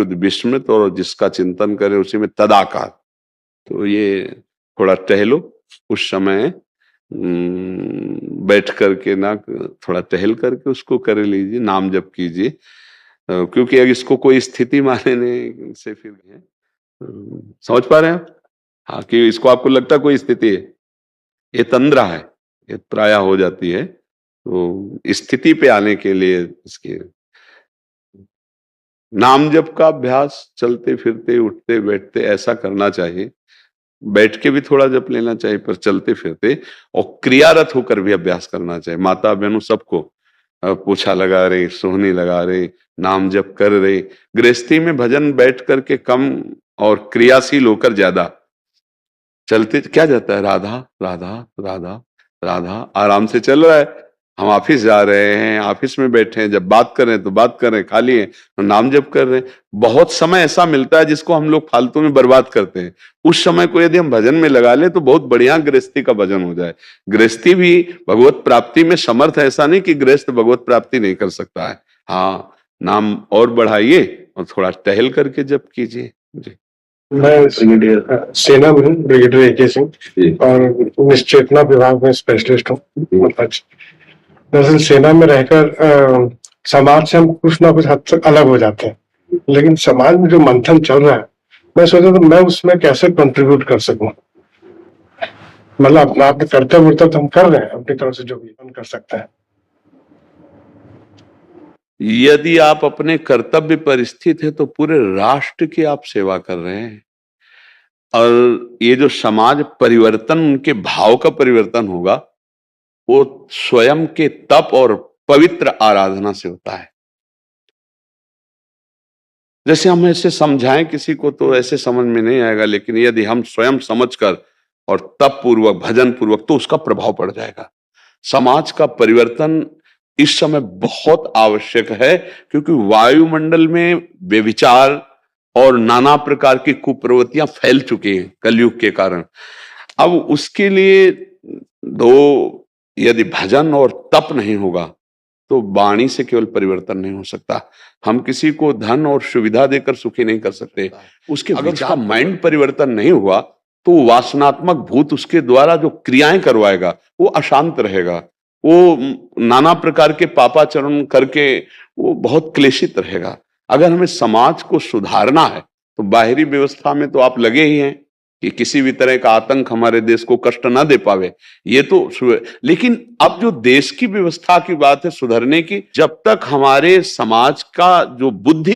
क्षुद्ध विस्मृत, और जिसका चिंतन करे उसी में तदाकार। तो ये थोड़ा टहलो उस समय, बैठ करके ना थोड़ा टहल करके उसको कर लीजिए, नाम जप कीजिए, क्योंकि अगर इसको कोई स्थिति मानने से फिर है। समझ पा रहे हैं आप? हाँ, कि इसको आपको लगता है कोई स्थिति है, ये तंद्रा है, ये प्राय हो जाती है। तो स्थिति पे आने के लिए इसके नाम जप का अभ्यास चलते फिरते उठते बैठते ऐसा करना चाहिए। बैठ के भी थोड़ा जप लेना चाहिए, पर चलते फिरते और क्रियारत होकर भी अभ्यास करना चाहिए। माता बहनों सबको पोछा लगा रहे, सोहनी लगा रहे, नाम जप कर रहे। गृहस्थी में भजन बैठ करके कम और क्रियाशील होकर ज्यादा। चलते क्या जाता है, राधा राधा राधा राधा, आराम से चल रहा है। हम ऑफिस जा रहे हैं, ऑफिस में बैठे हैं, जब बात कर रहे हैं तो बात कर रहे हैं, खाली है तो नाम जप कर रहे हैं। बहुत समय ऐसा मिलता है जिसको हम लोग फालतू में बर्बाद करते हैं। उस समय को यदि हम भजन में लगा ले तो बहुत बढ़िया गृहस्थी का भजन हो जाए। गृहस्थी भी भगवत प्राप्ति में समर्थ है, ऐसा नहीं कि गृहस्थ भगवत प्राप्ति नहीं कर सकता है। हाँ, नाम और बढ़ाइए और थोड़ा टहल करके जप कीजिए। जी, मैं सेना में हूँ, ब्रिगेडियर AK सिंह, और निश्चेतना विभाग में स्पेशलिस्ट हूँ। दरअसल सेना में रहकर समाज से हम कुछ ना कुछ हद तक अलग हो जाते हैं, लेकिन समाज में जो मंथन चल रहा है, मैं सोचा तो मैं उसमें कैसे कंट्रीब्यूट कर सकूं। मतलब अपना अपने कर्तव्य तो हम कर रहे हैं, अपनी तरफ से जो भी हम कर सकते हैं। यदि आप अपने कर्तव्य पर स्थित है तो पूरे राष्ट्र की आप सेवा कर रहे हैं। और ये जो समाज परिवर्तन, उनके भाव का परिवर्तन होगा, वो स्वयं के तप और पवित्र आराधना से होता है। जैसे हम ऐसे समझाएं किसी को तो ऐसे समझ में नहीं आएगा, लेकिन यदि हम स्वयं समझकर और तप पूर्वक भजन पूर्वक तो उसका प्रभाव पड़ जाएगा। समाज का परिवर्तन इस समय बहुत आवश्यक है, क्योंकि वायुमंडल में व्यभिचार और नाना प्रकार की कुप्रवृत्तियां फैल चुकी हैं कलयुग के कारण। अब उसके लिए यदि भजन और तप नहीं होगा तो वाणी से केवल परिवर्तन नहीं हो सकता। हम किसी को धन और सुविधा देकर सुखी नहीं कर सकते। उसके अगर उसका माइंड परिवर्तन नहीं हुआ तो वासनात्मक भूत उसके द्वारा जो क्रियाएं करवाएगा वो अशांत रहेगा, वो नाना प्रकार के पापाचरण करके वो बहुत क्लेशित रहेगा। अगर हमें समाज को सुधारना है तो बाहरी व्यवस्था में तो आप लगे ही हैं कि किसी भी तरह का आतंक हमारे देश को कष्ट ना दे पावे, ये तो। लेकिन अब जो देश की व्यवस्था की बात है सुधरने की, जब तक हमारे समाज का जो बुद्धि